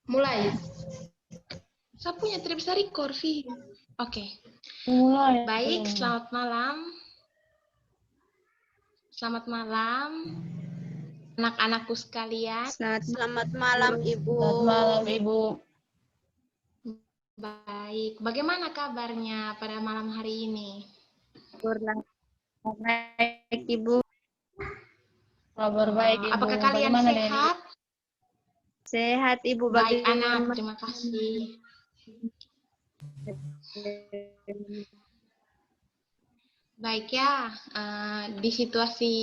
Mulai. Sapunya tidak bisa record, Vi. Oke. Mulai. Baik, selamat malam. Selamat malam, anak-anakku sekalian. Selamat malam, Ibu. Selamat malam, Ibu. Baik, bagaimana kabarnya pada malam hari ini? Baik, Ibu. Kabar baik, Ibu. Apakah kalian Bagaimana sehat? Sehat, Ibu. Baik, Bagaimana? anak. Terima kasih. Baik ya, di situasi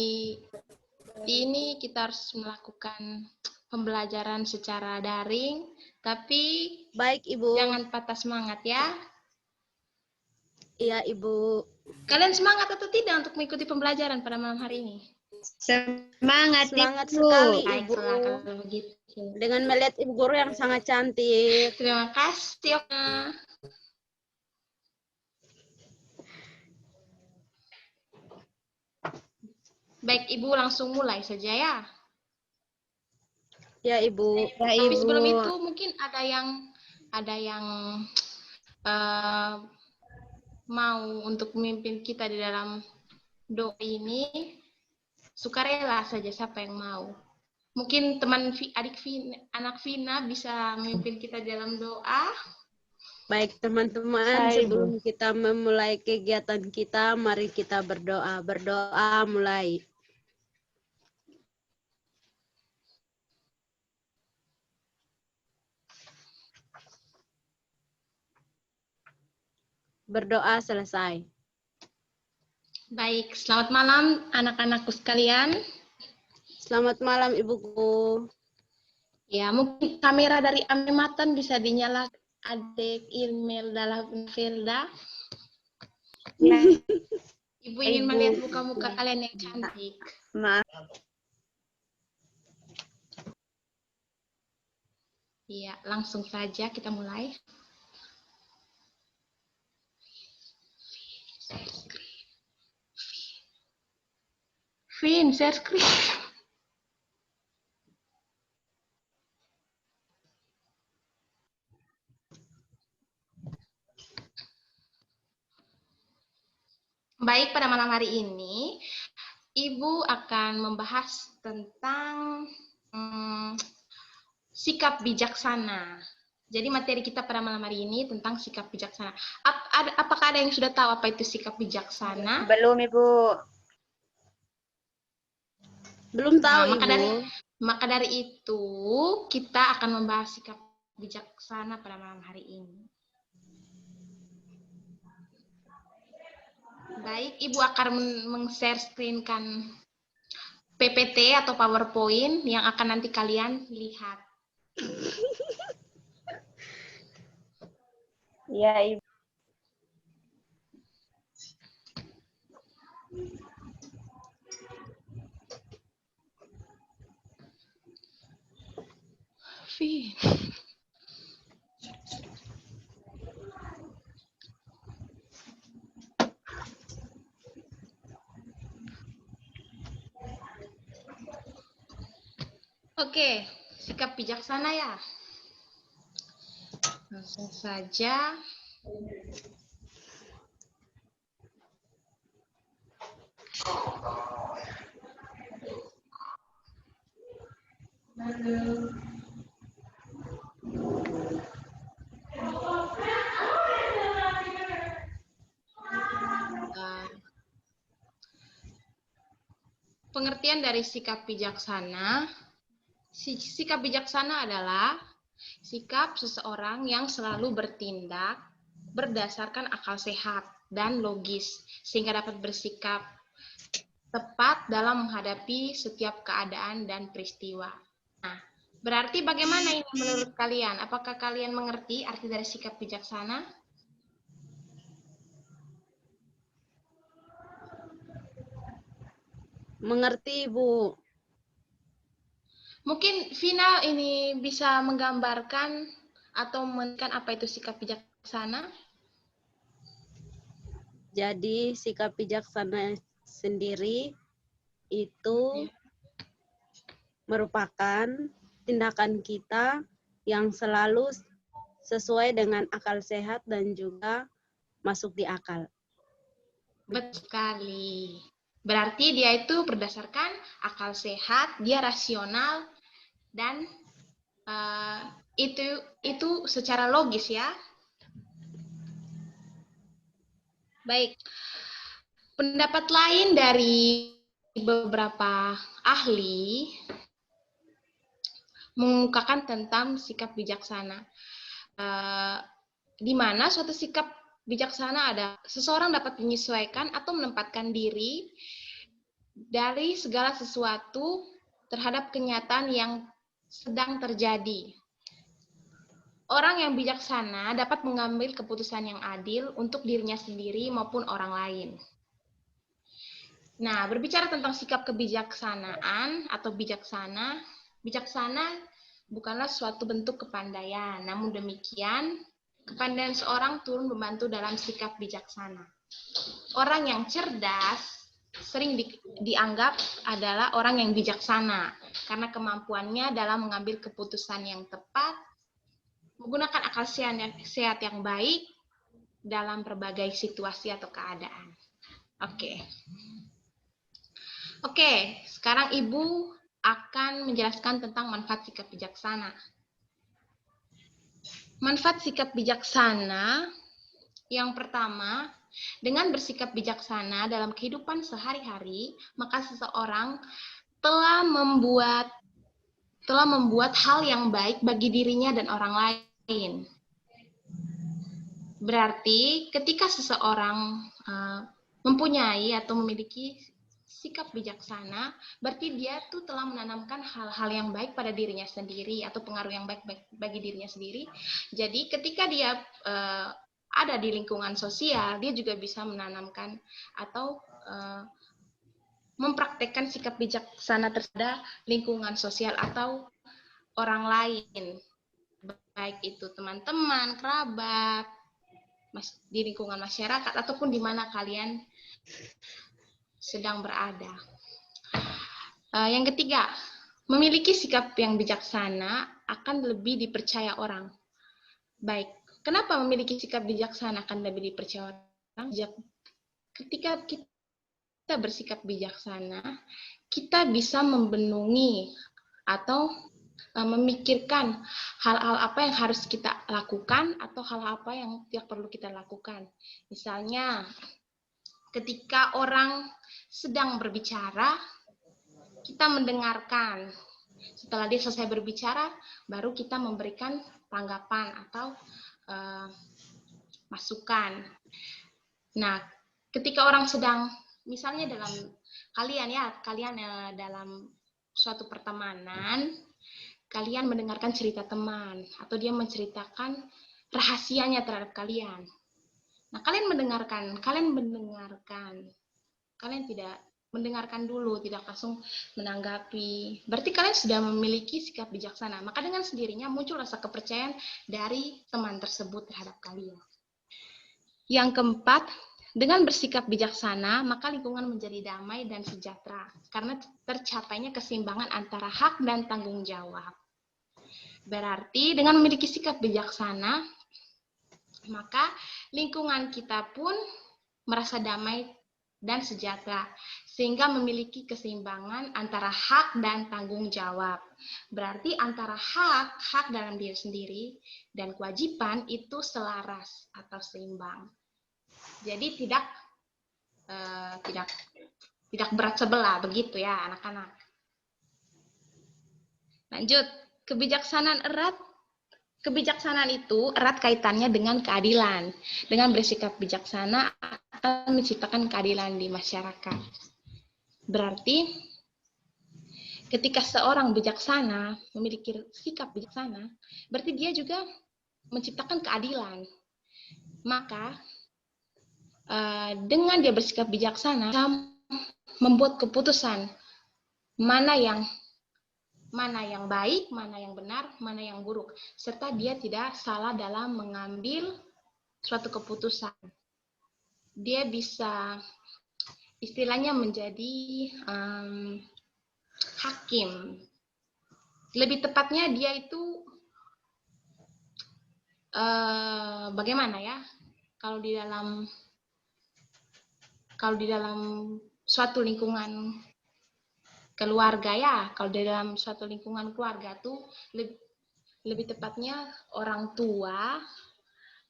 ini kita harus melakukan pembelajaran secara daring, tapi baik, Ibu. Jangan patah semangat ya. Iya, Ibu. Kalian semangat atau tidak untuk mengikuti pembelajaran pada malam hari ini? Semangat sekali, Ibu. Baiklah kalau begitu. Dengan melihat Ibu guru yang sangat cantik. Terima kasih, Oka. Baik, Ibu langsung mulai saja ya. Ya, Ibu. Tapi sebelum itu mungkin ada yang mau untuk memimpin kita di dalam doa ini. Sukarela saja siapa yang mau. Mungkin teman anak Vina bisa memimpin kita dalam doa. Baik, teman-teman, sebelum kita memulai kegiatan kita, mari kita berdoa. Berdoa mulai. Berdoa selesai. Baik, selamat malam anak-anakku sekalian. Selamat malam, Ibuku. Ya, mungkin kamera dari Amematan bisa dinyalakan. Adik Imelda Felda. Ya. Ibu ingin melihat muka-muka kalian yang cantik. Maaf. Iya, langsung saja kita mulai. Vin, share screen. Baik, pada malam hari ini, Ibu akan membahas tentang sikap bijaksana. Jadi materi kita pada malam hari ini tentang sikap bijaksana. Apakah ada yang sudah tahu apa itu sikap bijaksana? Belum, Ibu. Belum tahu, Ibu. Ibu. Maka dari itu, kita akan membahas sikap bijaksana pada malam hari ini. Baik, Ibu akan meng-share screen-kan PPT atau PowerPoint yang akan nanti kalian lihat. Ya, Ibu. Vin. Oke, sikap bijaksana ya. Langsung saja. Pengertian dari sikap bijaksana. Sikap bijaksana adalah sikap seseorang yang selalu bertindak berdasarkan akal sehat dan logis, sehingga dapat bersikap tepat dalam menghadapi setiap keadaan dan peristiwa. Nah, berarti bagaimana ini menurut kalian? Apakah kalian mengerti arti dari sikap bijaksana? Mengerti, Bu. Mungkin Vina ini bisa menggambarkan atau menekan apa itu sikap bijaksana? Jadi sikap bijaksana sendiri itu merupakan tindakan kita yang selalu sesuai dengan akal sehat dan juga masuk di akal. Betul sekali. Berarti dia itu berdasarkan akal sehat, dia rasional, dan itu secara logis ya. Baik. Pendapat lain dari beberapa ahli mengungkapkan tentang sikap bijaksana. Di mana suatu sikap bijaksana ada seseorang dapat menyesuaikan atau menempatkan diri dari segala sesuatu terhadap kenyataan yang sedang terjadi. Orang yang bijaksana dapat mengambil keputusan yang adil untuk dirinya sendiri maupun orang lain. Nah, berbicara tentang sikap kebijaksanaan atau bijaksana bukanlah suatu bentuk kepandaian. Namun demikian, kepandaian seorang turun membantu dalam sikap bijaksana. Orang yang cerdas sering dianggap adalah orang yang bijaksana karena kemampuannya dalam mengambil keputusan yang tepat, menggunakan akal sehat yang baik dalam berbagai situasi atau keadaan. Oke, sekarang Ibu akan menjelaskan tentang manfaat sikap bijaksana. Manfaat sikap bijaksana yang pertama, dengan bersikap bijaksana dalam kehidupan sehari-hari, maka seseorang telah membuat hal yang baik bagi dirinya dan orang lain. Berarti ketika seseorang mempunyai atau memiliki sikap bijaksana, berarti dia tuh telah menanamkan hal-hal yang baik pada dirinya sendiri atau pengaruh yang baik bagi dirinya sendiri. Jadi ketika dia ada di lingkungan sosial, dia juga bisa menanamkan atau mempraktekkan sikap bijaksana terhadap lingkungan sosial atau orang lain, baik itu teman-teman, kerabat, di lingkungan masyarakat, ataupun di mana kalian sedang berada. Yang ketiga, memiliki sikap yang bijaksana akan lebih dipercaya orang. Baik, kenapa memiliki sikap bijaksana akan lebih dipercaya orang? Ketika kita bersikap bijaksana, kita bisa membendungi atau memikirkan hal-hal apa yang harus kita lakukan atau hal apa yang tidak perlu kita lakukan. Misalnya, ketika orang sedang berbicara, kita mendengarkan. Setelah dia selesai berbicara, baru kita memberikan tanggapan atau masukan. Nah, ketika orang sedang, misalnya kalian dalam suatu pertemanan, kalian mendengarkan cerita teman, atau dia menceritakan rahasianya terhadap kalian. Nah, kalian tidak mendengarkan dulu, tidak langsung menanggapi. Berarti kalian sudah memiliki sikap bijaksana. Maka dengan sendirinya muncul rasa kepercayaan dari teman tersebut terhadap kalian. Yang keempat, dengan bersikap bijaksana, maka lingkungan menjadi damai dan sejahtera karena tercapainya keseimbangan antara hak dan tanggung jawab. Berarti dengan memiliki sikap bijaksana, maka lingkungan kita pun merasa damai dan sejahtera, sehingga memiliki keseimbangan antara hak dan tanggung jawab. Berarti antara hak dalam diri sendiri dan kewajiban itu selaras atau seimbang. Jadi tidak berat sebelah, begitu ya anak-anak. Lanjut, kebijaksanaan itu erat kaitannya dengan keadilan. Dengan bersikap bijaksana akan menciptakan keadilan di masyarakat. Berarti ketika seorang bijaksana memiliki sikap bijaksana, berarti dia juga menciptakan keadilan. Maka dengan dia bersikap bijaksana, membuat keputusan mana yang baik, mana yang benar, mana yang buruk, serta dia tidak salah dalam mengambil suatu keputusan. Dia bisa istilahnya menjadi hakim Lebih tepatnya dia itu bagaimana ya? Kalau di dalam suatu lingkungan keluarga ya, kalau di dalam suatu lingkungan keluarga tuh lebih tepatnya orang tua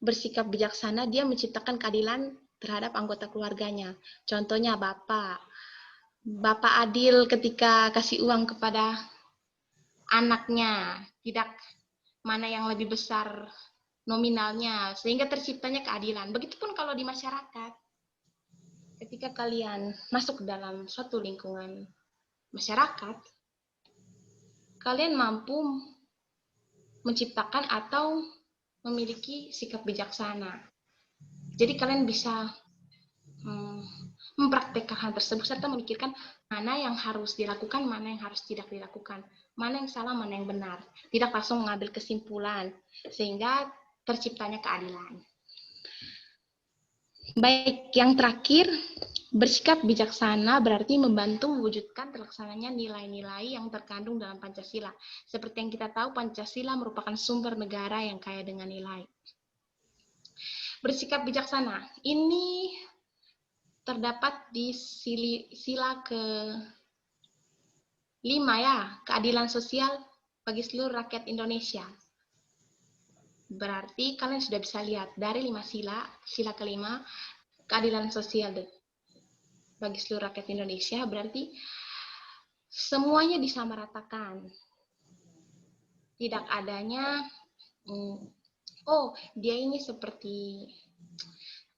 bersikap bijaksana, dia menciptakan keadilan terhadap anggota keluarganya. Contohnya Bapak adil ketika kasih uang kepada anaknya, tidak mana yang lebih besar nominalnya, sehingga terciptanya keadilan. Begitupun kalau di masyarakat, ketika kalian masuk dalam suatu lingkungan masyarakat, kalian mampu menciptakan atau memiliki sikap bijaksana. Jadi kalian bisa mempraktekkan hal tersebut serta memikirkan mana yang harus dilakukan, mana yang harus tidak dilakukan, mana yang salah, mana yang benar. Tidak langsung mengambil kesimpulan, sehingga terciptanya keadilan. Baik, yang terakhir, bersikap bijaksana berarti membantu mewujudkan terlaksananya nilai-nilai yang terkandung dalam Pancasila. Seperti yang kita tahu, Pancasila merupakan sumber negara yang kaya dengan nilai. Bersikap bijaksana, ini terdapat di sila ke-5 ya, keadilan sosial bagi seluruh rakyat Indonesia. Berarti kalian sudah bisa lihat dari 5 sila ke-5, keadilan sosial bagi seluruh rakyat Indonesia, berarti semuanya disamaratakan. Tidak adanya, dia ini seperti,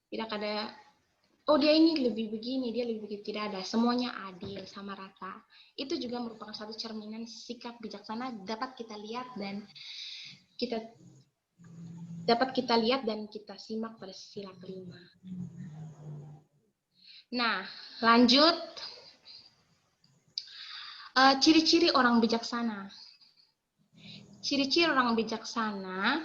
tidak ada, dia ini lebih begini, dia lebih begitu, tidak ada. Semuanya adil, sama rata. Itu juga merupakan satu cerminan sikap bijaksana dapat kita lihat dan kita simak pada sila ke-5. Nah, lanjut. Ciri-ciri orang bijaksana. Ciri-ciri orang bijaksana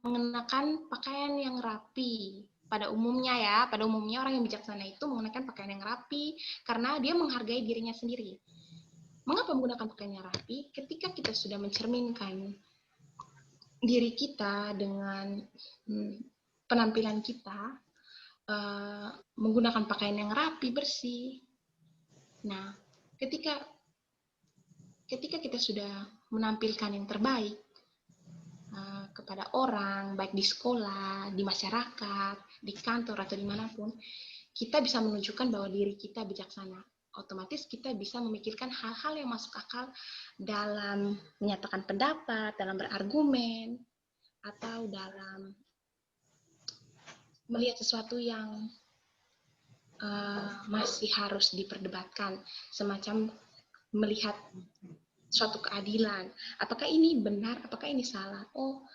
mengenakan pakaian yang rapi. Pada umumnya orang yang bijaksana itu mengenakan pakaian yang rapi karena dia menghargai dirinya sendiri. Mengapa menggunakan pakaian yang rapi? Ketika kita sudah mencerminkan diri kita dengan penampilan kita, menggunakan pakaian yang rapi, bersih. Nah, ketika kita sudah menampilkan yang terbaik kepada orang, baik di sekolah, di masyarakat, di kantor, atau dimanapun, kita bisa menunjukkan bahwa diri kita bijaksana. Otomatis kita bisa memikirkan hal-hal yang masuk akal dalam menyatakan pendapat, dalam berargumen, atau dalam melihat sesuatu yang masih harus diperdebatkan, semacam melihat suatu keadilan. Apakah ini benar? Apakah ini salah?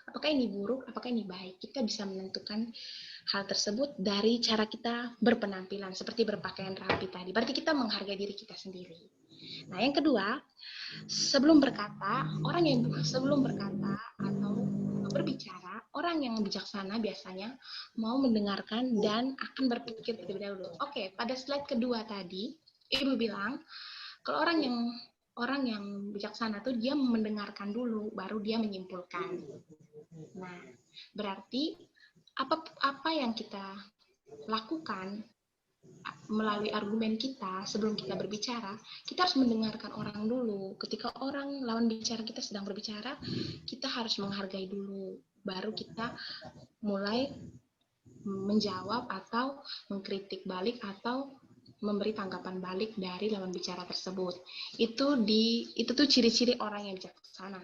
Apakah ini buruk? Apakah ini baik? Kita bisa menentukan hal tersebut dari cara kita berpenampilan, seperti berpakaian rapi tadi. Berarti kita menghargai diri kita sendiri. Nah, yang kedua, sebelum berkata atau berbicara, orang yang bijaksana biasanya mau mendengarkan dan akan berpikir terlebih dahulu. Oke, pada slide kedua tadi, Ibu bilang, kalau orang yang bijaksana tuh dia mendengarkan dulu, baru dia menyimpulkan. Nah, berarti apa yang kita lakukan melalui argumen kita sebelum kita berbicara, kita harus mendengarkan orang dulu. Ketika orang lawan bicara kita sedang berbicara, kita harus menghargai dulu, baru kita mulai menjawab atau mengkritik balik atau memberi tanggapan balik dari lawan bicara tersebut. Itu tuh ciri-ciri orang yang bijaksana.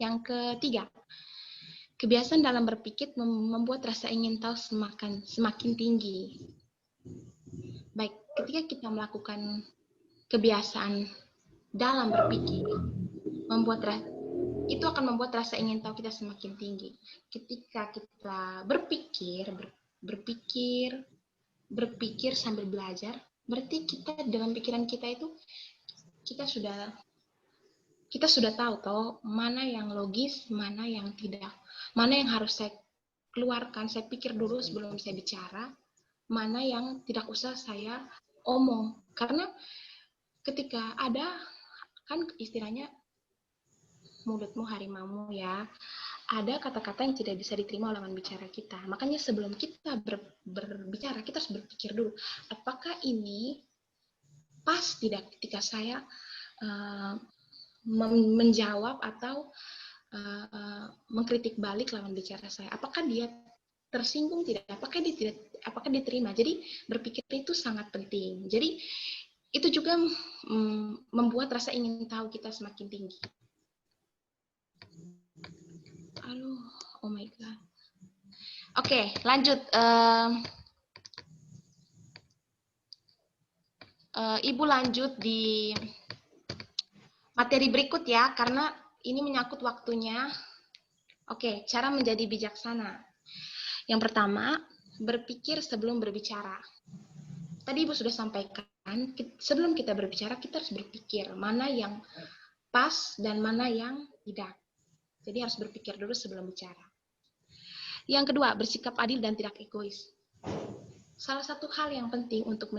Yang ketiga, kebiasaan dalam berpikir membuat rasa ingin tahu semakin tinggi. Baik, ketika kita melakukan kebiasaan dalam berpikir, itu akan membuat rasa ingin tahu kita semakin tinggi. Ketika kita berpikir sambil belajar, berarti kita dalam pikiran kita itu kita sudah tahu toh mana yang logis, mana yang tidak, mana yang harus saya keluarkan, saya pikir dulu sebelum saya bicara, mana yang tidak usah saya omong. Karena ketika ada kan istilahnya mulutmu harimaumu ya. Ada kata-kata yang tidak bisa diterima oleh lawan bicara kita. Makanya sebelum kita berbicara, kita harus berpikir dulu, apakah ini pas tidak ketika saya menjawab atau mengkritik balik lawan bicara saya. Apakah dia tersinggung tidak? Apakah dia terima? Jadi berpikir itu sangat penting. Jadi itu juga membuat rasa ingin tahu kita semakin tinggi. Aduh, oh my god. Oke, lanjut. Ibu lanjut di materi berikut ya, karena ini menyangkut waktunya. Oke, cara menjadi bijaksana. Yang pertama, berpikir sebelum berbicara. Tadi Ibu sudah sampaikan, sebelum kita berbicara, kita harus berpikir mana yang pas dan mana yang tidak. Jadi harus berpikir dulu sebelum bicara. Yang kedua, bersikap adil dan tidak egois. Salah satu hal yang penting untuk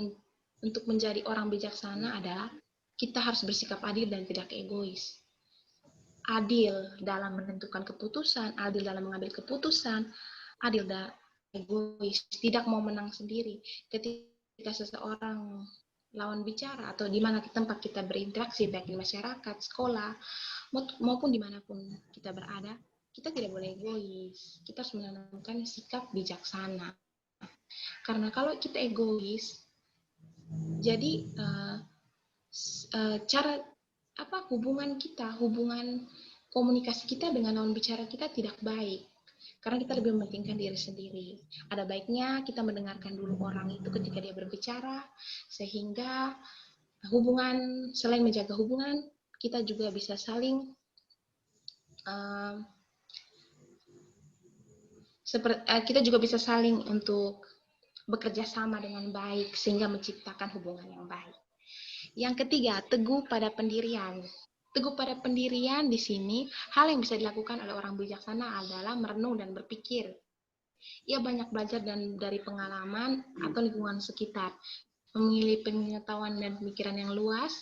menjadi orang bijaksana adalah kita harus bersikap adil dan tidak egois. Adil dalam menentukan keputusan, adil dalam mengambil keputusan, adil dan egois, tidak mau menang sendiri. Ketika seseorang lawan bicara atau di mana tempat kita berinteraksi, baik di masyarakat, sekolah, maupun dimanapun kita berada, kita tidak boleh egois. Kita harus menanamkan sikap bijaksana. Karena kalau kita egois, jadi hubungan komunikasi kita dengan lawan bicara kita tidak baik. Karena kita lebih mementingkan diri sendiri. Ada baiknya kita mendengarkan dulu orang itu ketika dia berbicara, sehingga selain menjaga hubungan, kita juga bisa saling untuk bekerja sama dengan baik sehingga menciptakan hubungan yang baik. Yang ketiga, teguh pada pendirian. Teguh pada pendirian di sini, hal yang bisa dilakukan oleh orang bijaksana adalah merenung dan berpikir. Ia banyak belajar dari pengalaman atau lingkungan sekitar, memilih pengetahuan dan pemikiran yang luas,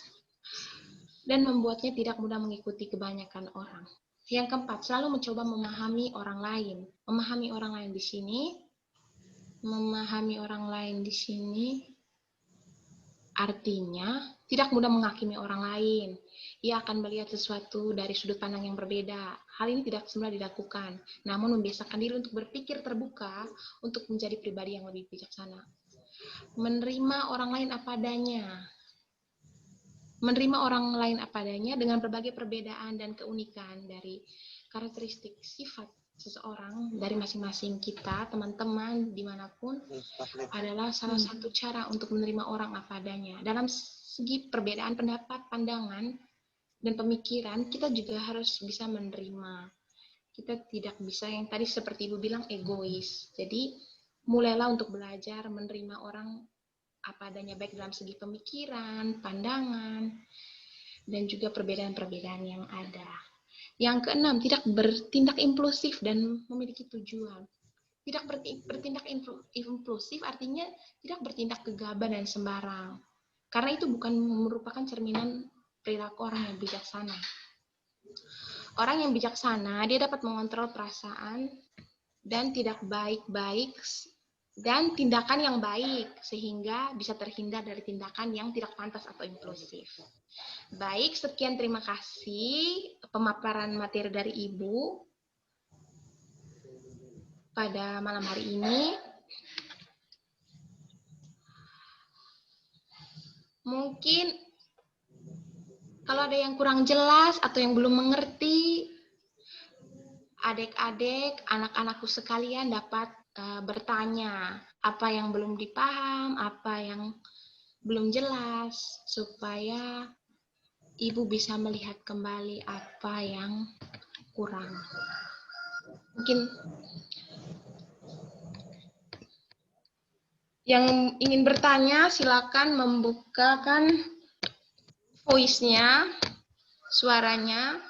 dan membuatnya tidak mudah mengikuti kebanyakan orang. Yang keempat, selalu mencoba memahami orang lain. Memahami orang lain di sini artinya tidak mudah menghakimi orang lain. Ia akan melihat sesuatu dari sudut pandang yang berbeda. Hal ini tidak semula dilakukan, namun membiasakan diri untuk berpikir terbuka untuk menjadi pribadi yang lebih bijaksana. Menerima orang lain apa adanya. Menerima orang lain apa adanya dengan berbagai perbedaan dan keunikan dari karakteristik sifat seseorang dari masing-masing kita, teman-teman, dimanapun, adalah salah satu cara untuk menerima orang apa adanya. Dalam segi perbedaan pendapat, pandangan, dan pemikiran, kita juga harus bisa menerima. Kita tidak bisa yang tadi seperti Ibu bilang egois. Jadi, mulailah untuk belajar menerima orang apa adanya, baik dalam segi pemikiran, pandangan, dan juga perbedaan-perbedaan yang ada. Yang keenam, tidak bertindak impulsif dan memiliki tujuan. Tidak bertindak impulsif artinya tidak bertindak gegabah dan sembarang. Karena itu bukan merupakan cerminan perilaku orang yang bijaksana. Orang yang bijaksana, dia dapat mengontrol perasaan dan tidak baik-baik dan tindakan yang baik, sehingga bisa terhindar dari tindakan yang tidak pantas atau impulsif. Baik, sekian, terima kasih pemaparan materi dari Ibu pada malam hari ini. Mungkin kalau ada yang kurang jelas atau yang belum mengerti, adik-adik, anak-anakku sekalian dapat bertanya apa yang belum dipaham, apa yang belum jelas, supaya Ibu bisa melihat kembali apa yang kurang. Mungkin yang ingin bertanya, silakan membukakan voice-nya, suaranya.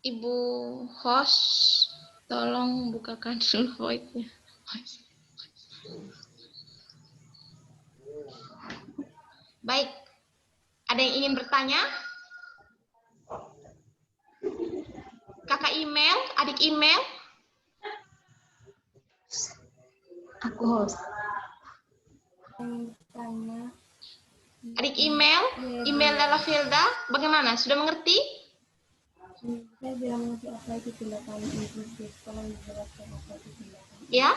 Ibu host, tolong bukakan dulu voice-nya. Baik. Ada yang ingin bertanya? Kakak email, adik email? Aku host. Adik email? Email Lela Filda? Bagaimana? Sudah mengerti? Saya tidak mengerti apa itu tindakan inklusif. Tolong dijelaskan apa itu tindakan. Ya?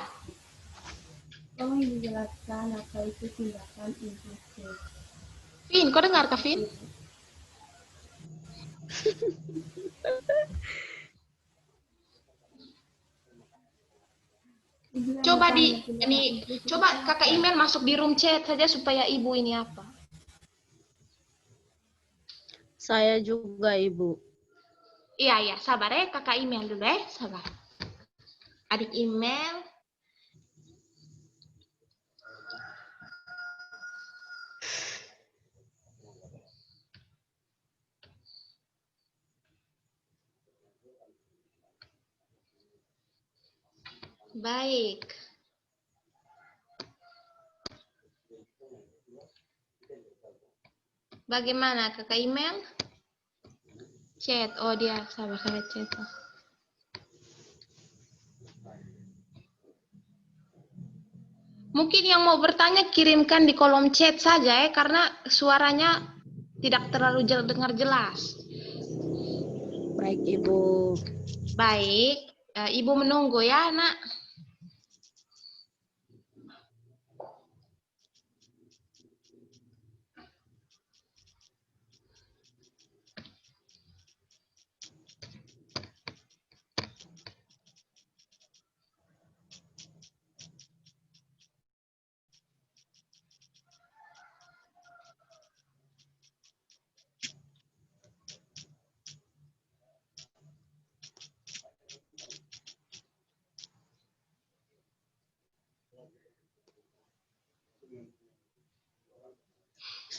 Tolong dijelaskan apa itu tindakan inklusif. Vin, kau dengar Kak Vin? Coba kakak email masuk di room chat saja supaya ibu ini apa? Saya juga, Ibu. Iya, sabar ya kakak email dulu ya, sabar. Adik email. Baik. Bagaimana kakak email? Chat, oh dia sabar chat. Mungkin yang mau bertanya kirimkan di kolom chat saja ya, karena suaranya tidak terlalu dengar jelas. Baik, Ibu. Baik, Ibu menunggu ya, Nak.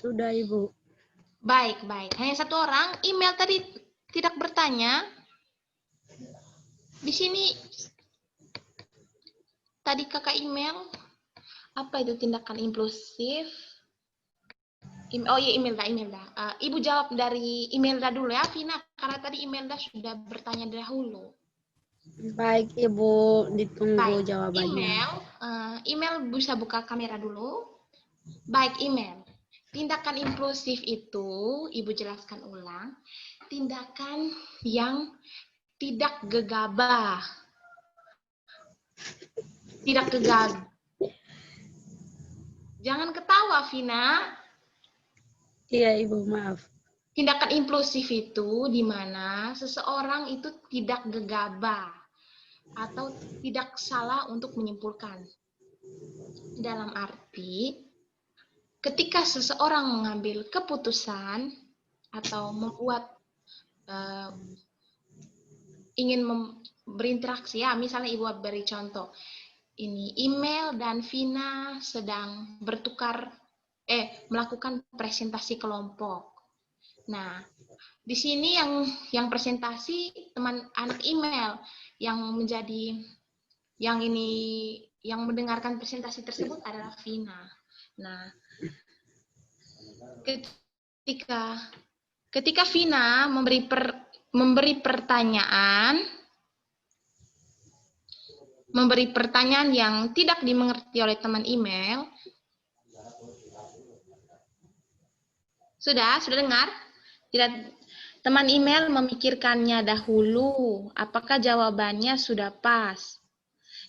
Sudah, Ibu. Baik. Hanya satu orang, email tadi tidak bertanya. Di sini tadi kakak email, apa itu tindakan impulsif? Oh iya, Imelda. Ibu jawab dari Imelda dulu ya, Vina, karena tadi Imelda sudah bertanya dahulu. Baik, Ibu. Ditunggu Baik, jawabannya. email bisa buka kamera dulu. Baik, email. Tindakan impulsif itu, Ibu jelaskan ulang, tindakan yang tidak gegabah. Tidak gegabah. Jangan ketawa, Vina. Iya, Ibu, maaf. Tindakan impulsif itu di mana seseorang itu tidak gegabah atau tidak salah untuk menyimpulkan. Dalam arti, ketika seseorang mengambil keputusan atau membuat ingin berinteraksi, ya, misalnya Ibu beri contoh, ini email dan Vina sedang melakukan presentasi kelompok. Nah, di sini yang presentasi teman anak email yang mendengarkan presentasi tersebut adalah Vina. Nah, ketika Vina memberi pertanyaan yang tidak dimengerti oleh teman email, sudah dengar? Tidak, teman email memikirkannya dahulu, apakah jawabannya sudah pas.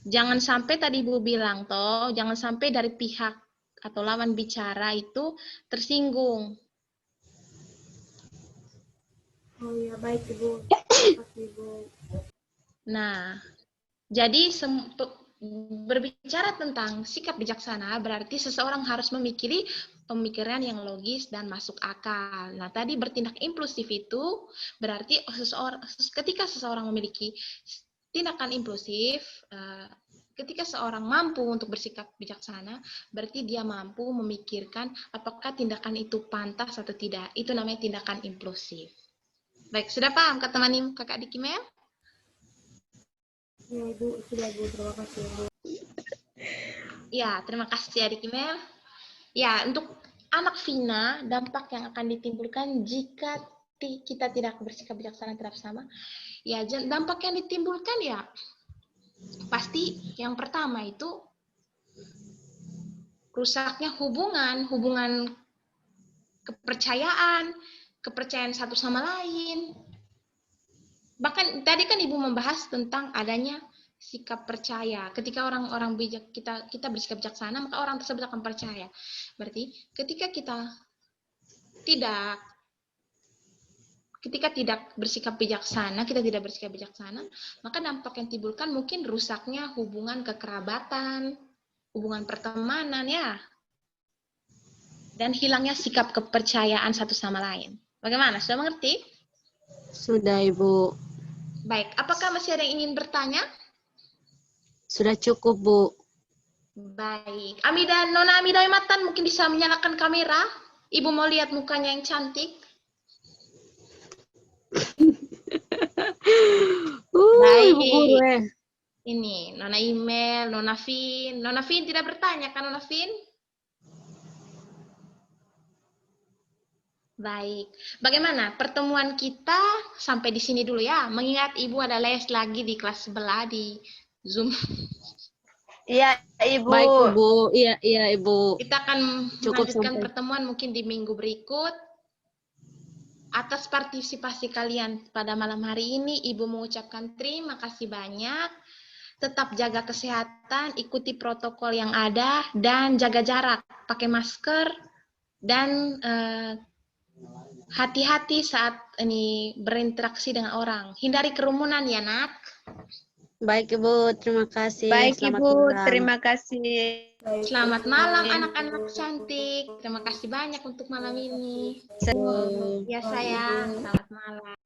Jangan sampai tadi Ibu bilang jangan sampai dari pihak atau lawan bicara itu tersinggung. Oh ya, baik Ibu. Terima kasih, Ibu. Nah, jadi berbicara tentang sikap bijaksana berarti seseorang harus memikiri pemikiran yang logis dan masuk akal. Nah, tadi bertindak impulsif itu berarti ketika seseorang memiliki tindakan impulsif, ketika seorang mampu untuk bersikap bijaksana, berarti dia mampu memikirkan apakah tindakan itu pantas atau tidak. Itu namanya tindakan impulsif. Baik, sudah paham kata kakak adik email? Ya, Ibu. Sudah, Ibu. Terima kasih, Ibu. Ya, terima kasih adik email. Ya, untuk anak Vina, dampak yang akan ditimbulkan jika kita tidak bersikap bijaksana terhadap sama, ya dampak yang ditimbulkan ya pasti yang pertama itu rusaknya hubungan kepercayaan satu sama lain. Bahkan tadi kan Ibu membahas tentang adanya sikap percaya. Ketika orang-orang bijak kita bersikap bijaksana, maka orang tersebut akan percaya. Berarti ketika tidak bersikap bijaksana, maka dampak yang timbulkan mungkin rusaknya hubungan kekerabatan, hubungan pertemanan ya. Dan hilangnya sikap kepercayaan satu sama lain. Bagaimana? Sudah mengerti? Sudah, Ibu. Baik, apakah masih ada yang ingin bertanya? Sudah cukup, Bu. Baik. Nona Amida Matan mungkin bisa menyalakan kamera. Ibu mau lihat mukanya yang cantik. Baik. Ibu guru. Ini, Nona Email, Nona Vin. Nona Vin tidak bertanya kan, Nona Vin? Baik. Bagaimana pertemuan kita sampai di sini dulu ya. Mengingat Ibu ada les lagi di kelas sebelah di Zoom. Iya, Ibu. Baik, Ibu. Iya, Ibu. Kita akan Cukup melanjutkan sampai. pertemuan mungkin di minggu berikut. Atas partisipasi kalian pada malam hari ini, Ibu mengucapkan terima kasih banyak. Tetap jaga kesehatan, ikuti protokol yang ada, dan jaga jarak. Pakai masker, dan hati-hati saat ini berinteraksi dengan orang. Hindari kerumunan ya, Nak. Baik, Ibu. Terima kasih. Baik, Selamat Ibu. malam. Terima kasih. Selamat malam anak-anak cantik. Terima kasih banyak untuk malam ini. Ya sayang, selamat malam.